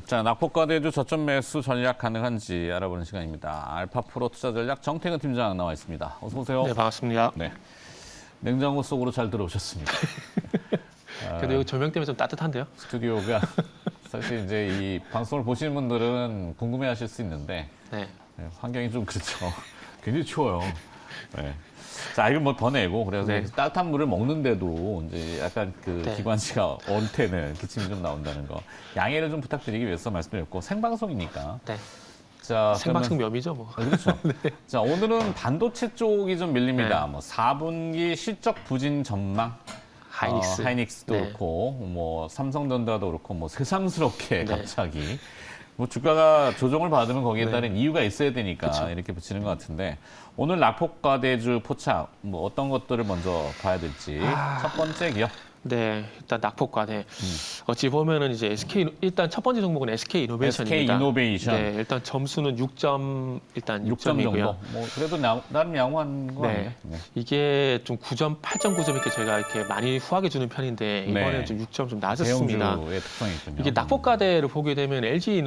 자, 낙폭과대주 저점 매수 전략 가능한지 알아보는 시간입니다. 알파프로 투자전략 정태근 팀장 나와 있습니다. 어서 오세요. 네, 반갑습니다. 네, 냉장고 속으로 잘 들어오셨습니다. 그래도 여기 조명 때문에 좀 따뜻한데요? 스튜디오가 사실 이제 이 방송을 보시는 분들은 궁금해하실 수 있는데 네. 환경이 좀 그렇죠. 굉장히 추워요. 네. 자, 이건 뭐 더 내고 그래서 네. 따뜻한 물을 먹는데도 이제 약간 그 네. 기관지가 얼테는 기침이 좀 나온다는 거 양해를 좀 부탁드리기 위해서 말씀드렸고 생방송이니까. 네. 자, 생방송 묘미죠, 뭐. 그렇죠. 자, 오늘은 반도체 쪽이 좀 밀립니다. 네. 뭐 4분기 실적 부진 전망. 하이닉스도 네. 그렇고 뭐 삼성전자도 그렇고 뭐 새삼스럽게 네. 갑자기 뭐 주가가 조정을 받으면 거기에 네. 따른 이유가 있어야 되니까 그쵸. 이렇게 붙이는 것 같은데 오늘 낙폭과대주 포착 뭐 어떤 것들을 먼저 봐야 될지 첫 번째 기업. 네, 일단 낙폭과대. 어찌 보면은 이제 일단 첫 번째 종목은 SK 이노베이션입니다. SK 이노베이션. 네, 일단 점수는 6점, 일단 6점 정도. 6점이고요. 뭐 그래도 나름 양호한 거 네. 아니에요? 네. 이게 좀 9점, 8.9점 이렇게 저희가 이렇게 많이 후하게 주는 편인데 이번에는 네. 좀 6점 좀 낮았습니다. 대형주의 특성이 있군요. 이게 낙폭과대를 보게 되면 LG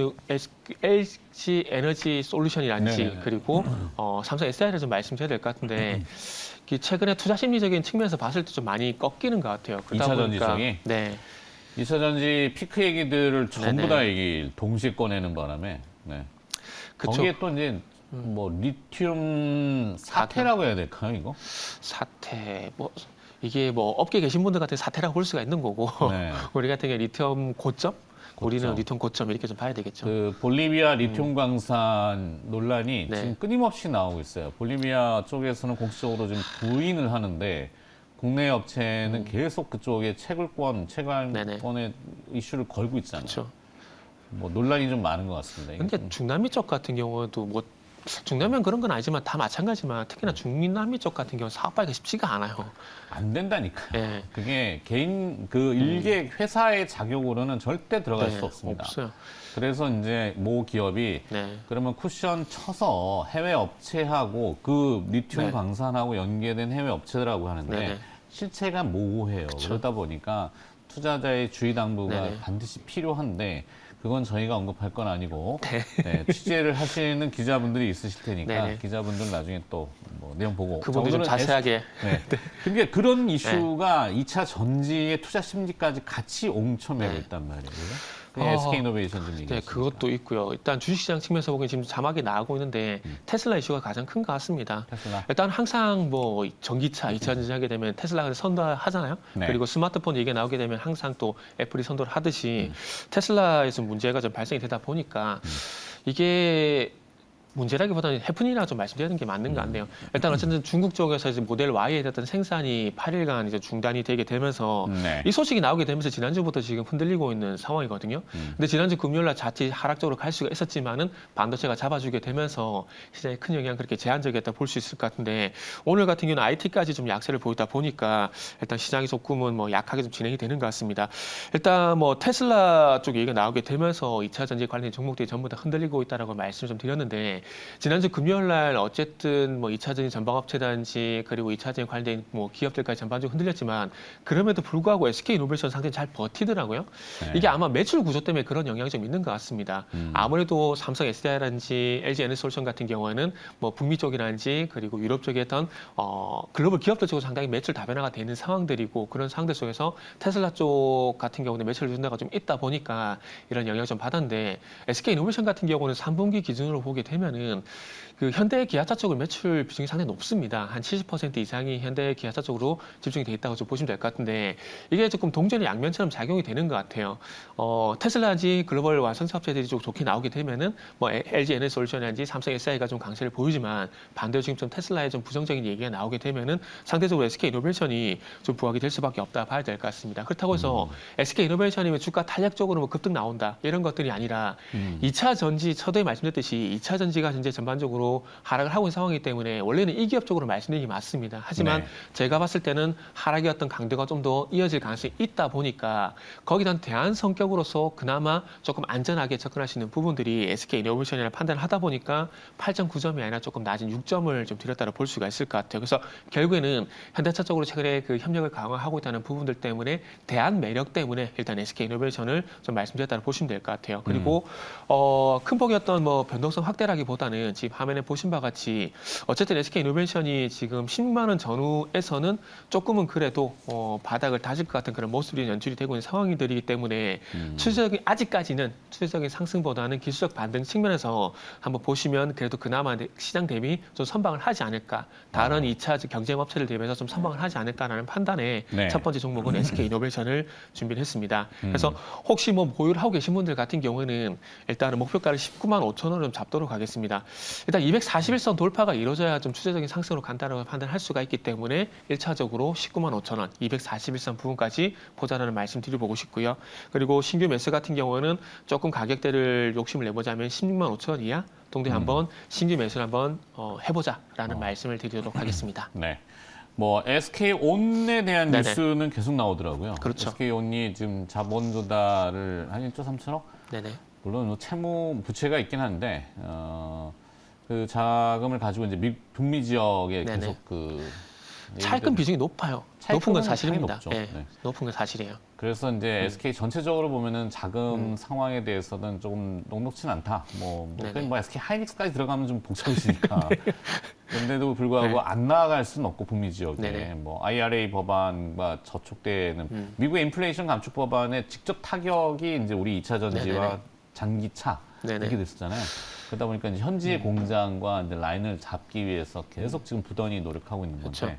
에너지 솔루션이라든지 네네네. 그리고 삼성 SDI를 좀 말씀드려야 될 것 같은데 이게 최근에 투자 심리적인 측면에서 봤을 때 좀 많이 꺾이는 것 같아요. 그러다 2차 보니까 전지성이? 네, 2차 전지 피크 얘기들을 전부 네네. 다 얘기 동시에 꺼내는 바람에 네. 그쵸. 거기에 또 이제 뭐 리튬 사태라고 해야 될까요, 이거? 사태 뭐 이게 뭐 업계에 계신 분들 같은 사태라고 볼 수가 있는 거고 네. 우리 같은 경우 리튬 고점, 우리는 고점. 리튬 고점 이렇게 좀 봐야 되겠죠. 그 볼리비아 리튬 광산 논란이 네. 지금 끊임없이 나오고 있어요. 볼리비아 쪽에서는 공식적으로 좀 부인을 하는데 국내 업체는 계속 그쪽에 네네. 채광권의 이슈를 걸고 있잖아요. 그렇죠. 뭐 논란이 좀 많은 것 같습니다. 이게 근데 중남미 쪽 같은 경우도 뭐 중남미는 그런 건 아니지만 다 마찬가지지만 특히나 중남미 쪽 같은 경우는 사업하기가 쉽지가 않아요. 안 된다니까요. 예. 그게 개인 그 일개 회사의 자격으로는 절대 들어갈 수 없습니다. 없어요. 그래서 이제 모 기업이 네. 그러면 쿠션 쳐서 해외 업체하고 그 리튬 네. 광산하고 연계된 해외 업체들하고 하는데 네네. 실체가 모호해요. 그러다 보니까 투자자의 주의 당부가 네네. 반드시 필요한데 그건 저희가 언급할 건 아니고 네. 네, 취재를 하시는 기자분들이 있으실 테니까 네네. 기자분들 나중에 또 뭐 내용 보고 그분들 좀 오늘은 자세하게. 네. 그러니까 그런 이슈가 2차 전지의 투자 심리까지 같이 옹쳐매고 네. 있단 말이에요. 어, SK 이노베이션 좀 얘기해 네, 그것도 있고요. 일단 주식시장 측면에서 보기엔 지금 자막이 나오고 있는데 테슬라 이슈가 가장 큰 것 같습니다. 테슬라. 일단 항상 뭐 전기차, 2차 전지 하게 되면 테슬라가 선도하잖아요. 네. 그리고 스마트폰 얘기가 나오게 되면 항상 또 애플이 선도를 하듯이 테슬라에서 문제가 좀 발생이 되다 보니까 이게 문제라기보다는 해프닝이라고 좀 말씀드리는 게 맞는 것 같네요. 일단 어쨌든 중국 쪽에서 이제 모델 Y에 대한 생산이 8일간 이제 중단이 되게 되면서 네. 이 소식이 나오게 되면서 지난주부터 지금 흔들리고 있는 상황이거든요. 근데 지난주 금요일날 자칫 하락적으로 갈 수가 있었지만은 반도체가 잡아주게 되면서 시장에 큰 영향 그렇게 제한적이었다 볼 수 있을 것 같은데 오늘 같은 경우는 IT까지 좀 약세를 보이다 보니까 일단 시장이 조금은 뭐 약하게 좀 진행이 되는 것 같습니다. 일단 뭐 테슬라 쪽 얘기가 나오게 되면서 2차 전지 관련 종목들이 전부 다 흔들리고 있다라고 말씀을 좀 드렸는데 지난주 금요일날 어쨌든 뭐 2차 전지 전방업체단지 그리고 2차 전지 관련된 뭐 기업들까지 전반적으로 흔들렸지만 그럼에도 불구하고 SK 이노베이션 상당히 잘 버티더라고요. 네. 이게 아마 매출 구조 때문에 그런 영향이 좀 있는 것 같습니다. 아무래도 삼성 SDI라든지 LG 에너지솔루션 같은 경우에는 뭐 북미 쪽이라든지 그리고 유럽 쪽에 했던 글로벌 기업들 쪽으로 상당히 매출 다변화가 되는 상황들이고 그런 상황들 속에서 테슬라 쪽 같은 경우는 매출 준다가 좀 있다 보니까 이런 영향을 좀 받았는데 SK 이노베이션 같은 경우는 3분기 기준으로 보게 되면은 그 현대 기아차 쪽은 매출 비중이 상당히 높습니다. 한 70% 이상이 현대 기아차 쪽으로 집중이 돼 있다고 좀 보시면 될 것 같은데 이게 조금 동전의 양면처럼 작용이 되는 것 같아요. 테슬라지 글로벌 완성차업체들이 좀 좋게 나오게 되면은 뭐 LG 에너지솔루션이라든지 삼성 SI가 좀 강세를 보이지만 반대로 지금 좀 테슬라의 좀 부정적인 얘기가 나오게 되면은 상대적으로 SK 이노베이션이 좀 부각이 될 수밖에 없다 봐야 될 것 같습니다. 그렇다고 해서 SK 이노베이션이 주가 탄력적으로 뭐 급등 나온다 이런 것들이 아니라 2차 전지 서두에 말씀드렸듯이 2차 전지 LG가 현재 전반적으로 하락을 하고 있는 상황이기 때문에 원래는 이 기업 쪽으로 말씀드리는 게 맞습니다. 하지만 네. 제가 봤을 때는 하락의 어떤 강도가 좀 더 이어질 가능성이 있다 보니까 거기에 대한 대안 성격으로서 그나마 조금 안전하게 접근할 수 있는 부분들이 SK이노베이션이라 판단을 하다 보니까 8.9점이 아니라 조금 낮은 6점을 좀 드렸다고 볼 수가 있을 것 같아요. 그래서 결국에는 현대차 쪽으로 최근에 그 협력을 강화하고 있다는 부분들 때문에 대안 매력 때문에 일단 SK이노베이션을 좀 말씀드렸다고 보시면 될 것 같아요. 그리고 큰 폭의 어떤 뭐 변동성 확대라기보다는 지금 화면에 보신 바와 같이 어쨌든 SK이노베이션이 지금 16만 원 전후에서는 조금은 그래도 바닥을 다질 것 같은 그런 모습이 연출이 되고 있는 상황들이기 때문에 추세적인 아직까지는 추세적인 상승보다는 기술적 반등 측면에서 한번 보시면 그래도 그나마 시장 대비 좀 선방을 하지 않을까. 다른 2차 경쟁 업체를 대비해서 좀 선방을 하지 않을까라는 판단에 네. 첫 번째 종목은 SK이노베이션을 준비를 했습니다. 그래서 혹시 뭐 보유를 하고 계신 분들 같은 경우에는 일단은 목표가를 19만 5천 원을 좀 잡도록 하겠습니다. 일단 241선 돌파가 이루어져야 좀 추세적인 상승으로 간다고 판단할 수가 있기 때문에 1차적으로 19만 5천 원, 241선 부분까지 보자라는 말씀 드려보고 싶고요. 그리고 신규 매수 같은 경우는 조금 가격대를 욕심을 내보자면 16만 5천 원 이하 동대 한번 신규 매수를 한번 해보자라는 말씀을 드리도록 하겠습니다. 네. 뭐 SK온에 대한 네네. 뉴스는 계속 나오더라고요. 그렇죠. SK온이 지금 자본 조달을 한 1조 3천억? 네네. 물론 뭐 채무 부채가 있긴 한데 그 자금을 가지고 이제 북미 지역에 네네. 계속 그 차입금 비중이 높아요. 차입금은 높은 건 상당히 사실입니다. 높죠. 네, 네. 높은 건 사실이에요. 그래서 이제 SK 전체적으로 보면은 자금 상황에 대해서는 조금 녹록진 않다. 네네. 뭐 SK 하이닉스까지 들어가면 좀 복잡해지니까. 그런데도 불구하고 네. 안 나아갈 수는 없고 북미 지역에 네네. 뭐 IRA 법안과 저촉되는 미국의 인플레이션 감축 법안의 직접 타격이 이제 우리 2차 전지와 네네네. 장기차 네네. 이렇게 됐었잖아요. 그러다 보니까 이제 현지의 공장과 이제 라인을 잡기 위해서 계속 지금 부단히 노력하고 있는 건데. 그렇죠.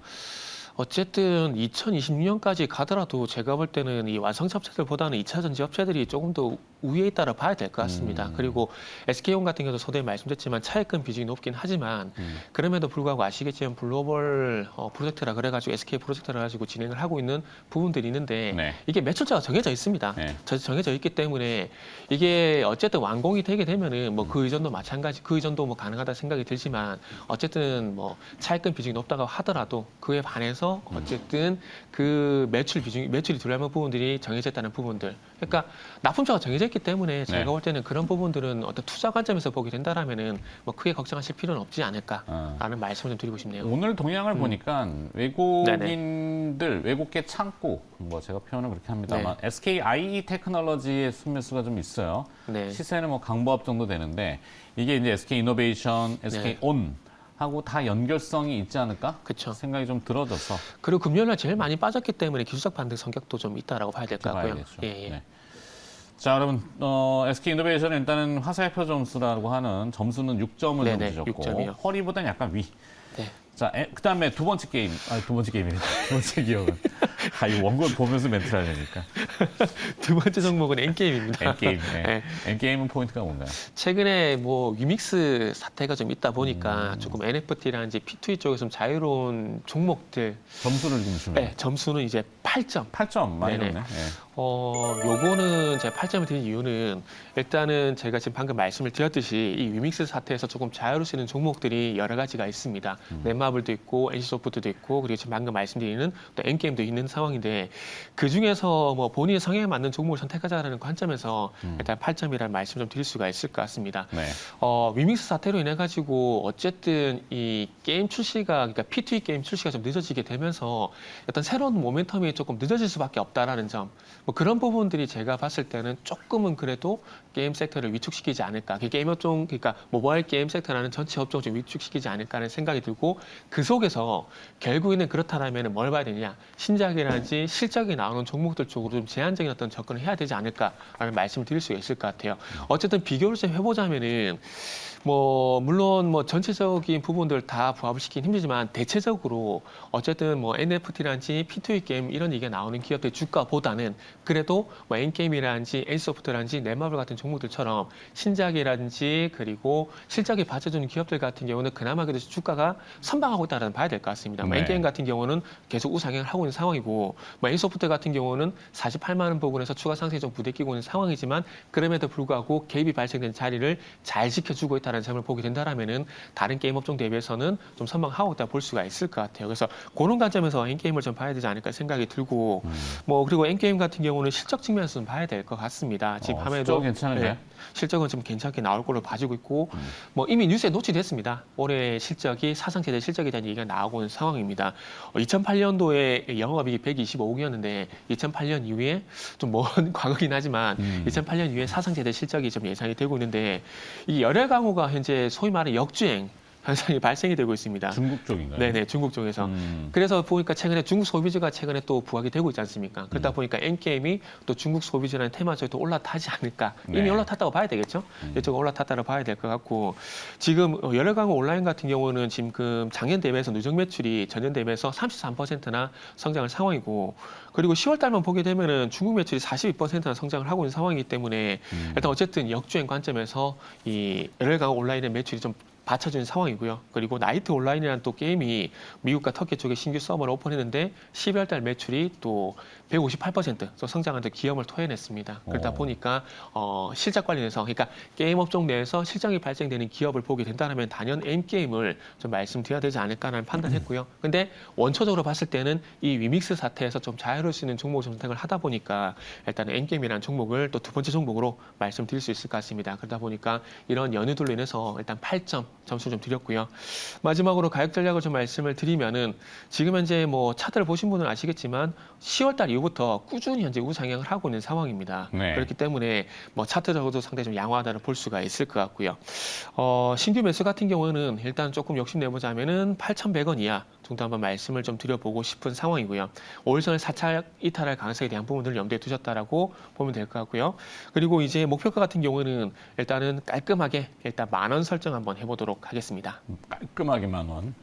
어쨌든 2026년까지 가더라도 제가 볼 때는 이 완성차 업체들보다는 2차 전지 업체들이 조금 더 우위에 있다고 봐야 될 것 같습니다. 그리고 SK온 같은 경우도 서두에 말씀드렸지만 차입금 비중이 높긴 하지만 그럼에도 불구하고 아시겠지만 글로벌 프로젝트라 그래가지고 SK 프로젝트라 가지고 진행을 하고 있는 부분들이 있는데 네. 이게 매출자가 정해져 있습니다. 네. 정해져 있기 때문에 이게 어쨌든 완공이 되게 되면은 뭐 그 이전도 마찬가지 그 이전도 뭐 가능하다 생각이 들지만 어쨌든 뭐 차입금 비중이 높다고 하더라도 그에 반해서 어쨌든 그 매출이 들어가는 부분들이 정해져 있다는 부분들. 그러니까 납품처가 정해져 있기 때문에 제가 네. 볼 때는 그런 부분들은 어떤 투자 관점에서 보게 된다라면은 뭐 크게 걱정하실 필요는 없지 않을까라는 말씀을 좀 드리고 싶네요. 오늘 동향을 보니까 외국인들, 외국계 창고, 뭐 제가 표현을 그렇게 합니다만 SK IE 테크놀로지의 순매수가 좀 있어요. 네. 시세는 뭐 강보합 정도 되는데 이게 이제 SK 이노베이션, SK 온 하고 다 연결성이 있지 않을까? 그쵸. 생각이 좀 들어져서 그리고 금요일날 제일 많이 빠졌기 때문에 기술적 반등 성격도 좀 있다라고 봐야 될 것 같고요. 봐야겠죠. 예, 예. 네. 자, 여러분, SK 이노베이션은 일단은 화살표 점수라고 하는 점수는 6점을 네네, 주셨고 6점이요. 허리보다는 약간 위. 네. 자, 그다음에 두 번째 게임, 두 번째 게임이네. 두 번째 기억은. 이 원고 보면서 멘트를 하려니까. 두 번째 종목은 N게임입니다. N게임. 네. 네. N게임은 포인트가 뭔가요? 최근에 뭐 위믹스 사태가 좀 있다 보니까 조금 NFT라든지 P2E 쪽에서 좀 자유로운 종목들 점수를 좀 주면. 네, 점수는 이제 8점. 8점 많이 네네. 높네. 네. 요거는 제가 8점을 드린 이유는 일단은 제가 지금 방금 말씀을 드렸듯이 이 위믹스 사태에서 조금 자유로울 수 있는 종목들이 여러 가지가 있습니다. 넷마블도 있고 NC소프트도 있고 그리고 지금 방금 말씀드리는 또 N게임도 있는 상황인데 그 중에서 뭐 본인의 성향에 맞는 종목을 선택하자라는 관점에서 일단 8점이라는 말씀 좀 드릴 수가 있을 것 같습니다. 네. 위믹스 사태로 인해 가지고 어쨌든 이 게임 출시가 그러니까 P2E 게임 출시가 좀 늦어지게 되면서 어떤 새로운 모멘텀이 조금 늦어질 수밖에 없다라는 점. 뭐 그런 부분들이 제가 봤을 때는 조금은 그래도 게임 섹터를 위축시키지 않을까. 게임 업종, 그러니까 모바일 게임 섹터라는 전체 업종을 좀 위축시키지 않을까 하는 생각이 들고 그 속에서 결국에는 그렇다면 뭘 봐야 되냐. 신작이라든지 실적이 나오는 종목들 쪽으로 좀 제한적인 어떤 접근을 해야 되지 않을까라는 말씀을 드릴 수 있을 것 같아요. 어쨌든 비교를 좀 해보자면은 뭐 물론 뭐 전체적인 부분들 다 부합을 시키긴 힘들지만 대체적으로 어쨌든 뭐 NFT라든지 P2E 게임 이런 얘기가 나오는 기업들 주가보다는 그래도 뭐 N게임이라든지 N소프트라든지 넷마블 같은 종목들처럼 신작이라든지 그리고 실적이 받쳐주는 기업들 같은 경우는 그나마 그래도 주가가 선방하고 있다는 봐야 될 것 같습니다. 뭐 네. N게임 같은 경우는 계속 우상향을 하고 있는 상황이고 뭐 N소프트 같은 경우는 48만 원 부분에서 추가 상승이 좀 부대끼고 있는 상황이지만 그럼에도 불구하고 개입이 발생된 자리를 잘 지켜주고 있다. 있다는 점을 보게 된다라면은 다른 게임 업종 대비해서는 좀 선방하고 있다 볼 수가 있을 것 같아요. 그래서 그런 관점에서 엔게임을 좀 봐야 되지 않을까 생각이 들고 뭐 그리고 엔게임 같은 경우는 실적 측면에서 좀 봐야 될 것 같습니다. 지금 화면에도 실적 괜찮은데? 실적은 좀 괜찮게 나올 걸로 봐지고 있고 뭐 이미 뉴스에 노출됐습니다. 올해 실적이 사상 최대 실적에 대한 얘기가 나오고 있는 상황입니다. 2008년도에 영업이익이 125억이었는데 2008년 이후에 좀 먼 과거긴 하지만 2008년 이후에 사상 최대 실적이 좀 예상이 되고 있는데 이 열혈 강호가 현재 소위 말해 역주행 현상이 발생이 되고 있습니다. 중국 쪽인가요? 네네, 중국 쪽에서. 그래서 보니까 최근에 중국 소비주가 최근에 또 부각이 되고 있지 않습니까? 그러다 보니까 엔게임이 또 중국 소비주라는 테마주에 또 올라타지 않을까. 네. 이미 올라탔다고 봐야 되겠죠? 이쪽 올라탔다고 봐야 될 것 같고 지금 열혈강호 온라인 같은 경우는 지금 작년 대비해서 누적 매출이 전년 대비해서 33%나 성장할 상황이고 그리고 10월 달만 보게 되면은 중국 매출이 42%나 성장을 하고 있는 상황이기 때문에 일단 어쨌든 역주행 관점에서 이 열혈강호 온라인의 매출이 좀 받쳐주는 상황이고요. 그리고 나이트 온라인이라는 또 게임이 미국과 터키 쪽에 신규 서버를 오픈했는데 12월 달 매출이 또 158%또 성장하는 기염을 토해냈습니다. 그러다 보니까 실적 관련해서 그러니까 게임 업종 내에서 실적이 발생되는 기업을 보게 된다면 단연 엔게임을 좀 말씀드려야 되지 않을까라는 판단했고요. 근데 원초적으로 봤을 때는 이 위믹스 사태에서 좀 자유로울 수 있는 종목을 선택을 하다 보니까 일단 엔게임이라는 종목을 또 두 번째 종목으로 말씀드릴 수 있을 것 같습니다. 그러다 보니까 이런 연유들로 인해서 일단 8점 점수 좀 드렸고요. 마지막으로 가격 전략을 좀 말씀을 드리면은 지금 현재 뭐 차트를 보신 분은 아시겠지만 10월 달 이후부터 꾸준히 현재 우상향을 하고 있는 상황입니다. 네. 그렇기 때문에 뭐 차트적으로도 상당히 좀 양호하다를 볼 수가 있을 것 같고요. 신규 매수 같은 경우는 일단 조금 욕심내보자면은 8,100원 이하 정도 한번 말씀을 좀 드려보고 싶은 상황이고요. 5일선을 사찰 이탈할 가능성에 대한 부분들을 염두에 두셨다라고 보면 될 것 같고요. 그리고 이제 목표가 같은 경우는 일단은 깔끔하게 일단 10,000원 설정 한번 해보도록 하겠습니다. 깔끔하게 10,000원.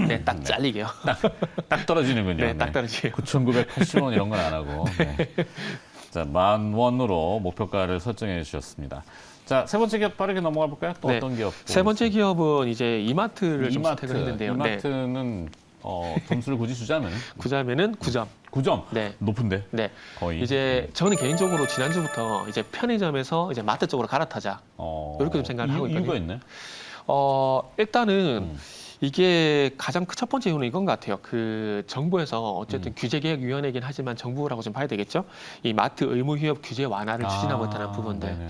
네, 딱 잘리게요. 딱 떨어지는군요. 네, 딱 떨어지게요. 9,980원 이런 건 안 하고. 네. 자, 10,000원으로 목표가를 설정해 주셨습니다. 자, 세 번째 기업 빠르게 넘어가 볼까요? 또 네. 어떤 기업? 세 번째 기업은 이제 이마트를 좀 선택을 했는데요. 이마트는 점수를 굳이 주자면 구자면은 9점. 9점. 네. 높은데. 네. 거의. 이제 저는 개인적으로 지난주부터 이제 편의점에서 이제 마트 쪽으로 갈아타자. 이렇게 좀 생각을 하고 있거든요. 이유가 있나요? 일단은 이게 가장 첫 번째 이유는 이건 것 같아요. 그 정부에서 어쨌든 규제개혁위원회이긴 하지만 정부라고 좀 봐야 되겠죠. 이 마트 의무휴업 규제 완화를 추진하고 있다는 부분들. 네네네.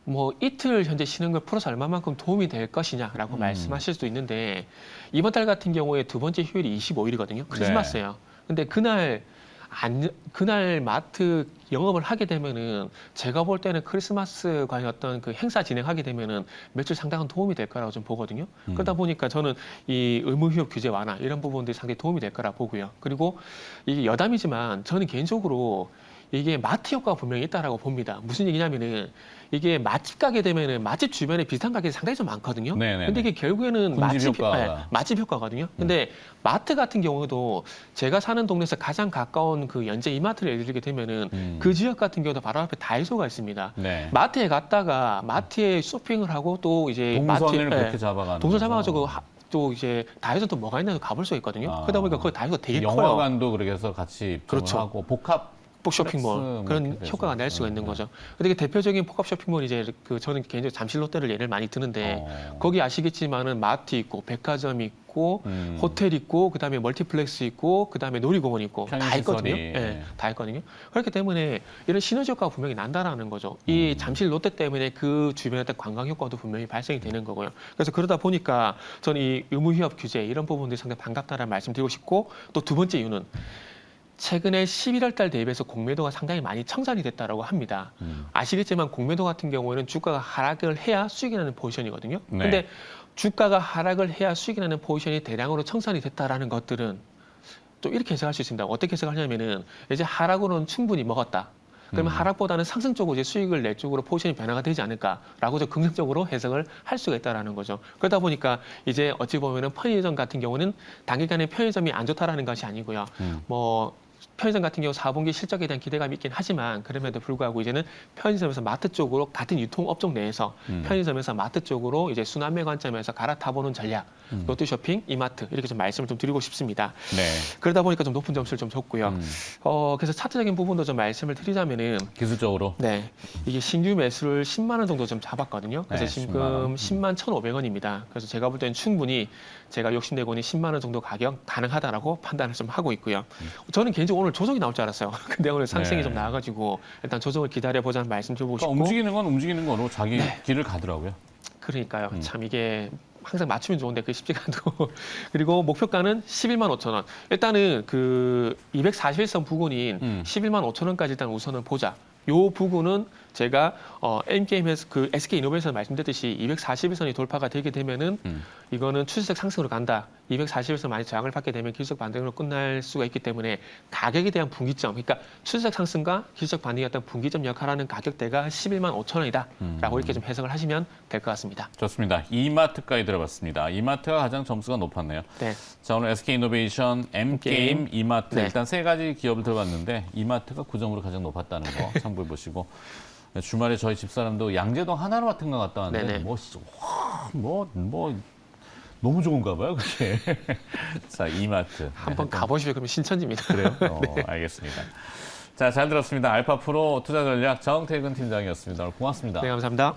뭐 이틀 현재 쉬는 걸 풀어서 얼마만큼 도움이 될 것이냐라고 말씀하실 수도 있는데 이번 달 같은 경우에 두 번째 휴일이 25일이거든요. 크리스마스예요. 근데 그날 마트 영업을 하게 되면은 제가 볼 때는 크리스마스 관련 어떤 그 행사 진행하게 되면은 매출 상당한 도움이 될 거라고 좀 보거든요. 그러다 보니까 저는 이 의무휴업 규제 완화 이런 부분들이 상당히 도움이 될 거라 보고요. 그리고 이게 여담이지만 저는 개인적으로 이게 마트 효과가 분명히 있다라고 봅니다. 무슨 얘기냐면은 이게 맛집 가게 되면은 맛집 주변에 비슷한 가게가 상당히 좀 많거든요. 네네네. 근데 이게 결국에는 맛집 맛집 효과거든요. 근데 마트 같은 경우도 제가 사는 동네에서 가장 가까운 그 연재 이마트를 예를 들게 되면은 그 지역 같은 경우도 바로 앞에 다이소가 있습니다. 네. 마트에 갔다가 마트에 쇼핑을 하고 또 이제 동선을 그렇게 잡아가는 동선 잡아가지고 또 이제 다이소 또 뭐가 있나 가볼 수가 있거든요. 그러다 보니까 거기 다이소가 되게 커요. 영화관도 그렇게 해서 같이 입점을 그렇죠. 하고 복합 쇼핑몰 그런 효과가 날 수가 있는 거죠. 근데 대표적인 복합 쇼핑몰 이제 그 저는 개인적으로 잠실 롯데를 예를 많이 드는데 거기 아시겠지만은 마트 있고 백화점 있고 호텔 있고 그다음에 멀티플렉스 있고 그다음에 놀이공원 있고 다 있거든요. 네, 다 있거든요. 그렇기 때문에 이런 시너지 효과가 분명히 난다라는 거죠. 이 잠실 롯데 때문에 그 주변에 관광 효과도 분명히 발생이 되는 거고요. 그래서 그러다 보니까 저는 이 의무휴업 규제 이런 부분들이 상당히 반갑다라는 말씀드리고 싶고 또 두 번째 이유는 최근에 11월 달 대비해서 공매도가 상당히 많이 청산이 됐다라고 합니다. 아시겠지만 공매도 같은 경우에는 주가가 하락을 해야 수익이 나는 포지션이거든요. 네. 근데 주가가 하락을 해야 수익이 나는 포지션이 대량으로 청산이 됐다라는 것들은 또 이렇게 해석할 수 있습니다. 어떻게 해석을 하냐면은 이제 하락으로는 충분히 먹었다. 그러면 하락보다는 상승 쪽으로 이제 수익을 낼 쪽으로 포지션이 변화가 되지 않을까라고 좀 긍정적으로 해석을 할 수가 있다라는 거죠. 그러다 보니까 이제 어찌 보면은 편의점 같은 경우는 단기간에 편의점이 안 좋다라는 것이 아니고요. 뭐 편의점 같은 경우 4분기 실적에 대한 기대감이 있긴 하지만 그럼에도 불구하고 이제는 편의점에서 마트 쪽으로 같은 유통업종 내에서 편의점에서 마트 쪽으로 이제 순환매 관점에서 갈아타보는 전략, 롯데쇼핑, 이마트 이렇게 좀 말씀을 좀 드리고 싶습니다. 네. 그러다 보니까 좀 높은 점수를 좀 줬고요. 그래서 차트적인 부분도 좀 말씀을 드리자면은 기술적으로. 네, 이게 신규 매수를 10만 원 정도 좀 잡았거든요. 그래서 네, 지금 10만 1,500원입니다. 그래서 제가 볼 때는 충분히 제가 욕심내고는 10만 원 정도 가격 가능하다라고 판단을 좀 하고 있고요. 저는 개인적으로 오늘 조정이 나올 줄 알았어요. 근데 오늘 상승이 네. 좀 나와가지고 일단 조정을 기다려보자는 말씀 드리고 싶고. 그러니까 움직이는 건 움직이는 거로 자기 길을 가더라고요. 그러니까요. 참 이게 항상 맞추면 좋은데 그게 쉽지가 않고. 그리고 목표가는 11만 5천 원. 일단은 그 241선 부근인 11만 5천 원까지 일단 우선은 보자. 요 부분은 제가 N게임에서 그 SK이노베이션 말씀드렸듯이 241선이 돌파가 되게 되면은 이거는 추세적 상승으로 간다. 241선 많이 저항을 받게 되면 기술적 반등으로 끝날 수가 있기 때문에 가격에 대한 분기점, 그러니까 추세적 상승과 기술적 반등의 어떤 분기점 역할하는 가격대가 11만 5천 원이다라고 이렇게 좀 해석을 하시면 될 것 같습니다. 좋습니다. 이마트까지 들어봤습니다. 이마트가 가장 점수가 높았네요. 네. 자, 오늘 SK이노베이션, M게임, 이마트 네. 일단 세 가지 기업을 들어봤는데 이마트가 9점으로 가장 높았다는 거 참고해 보시고 주말에 저희 집사람도 양재동 하나로마트인가 갔다 왔는데 네네. 뭐 너무 좋은가 봐요, 그게. 자, 이마트. 한번 가보시면 그러면 신천지입니다. 그래요? 알겠습니다. 자, 잘 들었습니다. 알파프로 투자전략 정태근 팀장이었습니다. 오늘 고맙습니다. 네, 감사합니다.